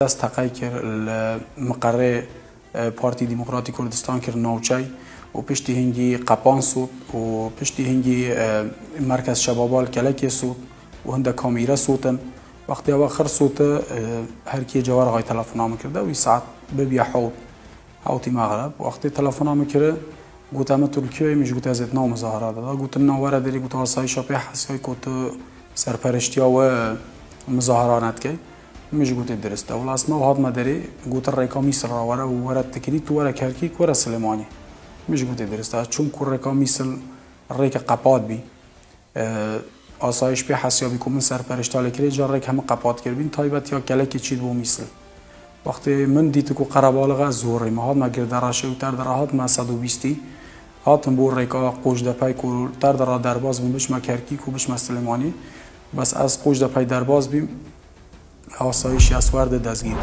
دست تقی کرد مقره پارتی دموکراتی کردستان کرد نوچای و پشتی هنگی قپان سود و پشتی هنگی مرکز شبابال کلکی سود و هنده کامیره سودن وقتی آخر سود هر کی جوار غای تلفنام کرده و ساعت ببیا حوتی مغرب وقتی تلفنام کرده قلت أما تركيا مش قلت هزت نوع مظاهرات قلت لنا ورا دري قلت وصاي شابي حسي كنت سرپرشتيا ومظاهرات كي مش قلت درست ولا اسمه وهذا ما دري قلت الرقم يسر ورا التكريت ورا كركيك ورا سليماني مش قلت درست چون كل رقم يسل الريك قپات بي آسایش بی حسابی که من سرپرشتاله کردی جارک همه قپات کردیم تایبت یا کلکی چید بو میسل وقتی من دیت کو قربالغ زوری ما هات ما گردراشه و تر درهات ما 120 هاتم بو ریکا قوش دپای کو تر در درباز بیم بش ما کرکی کو بش سلیمانی بس از قوش دپای درباز بیم آسایش اسوارد دزگیر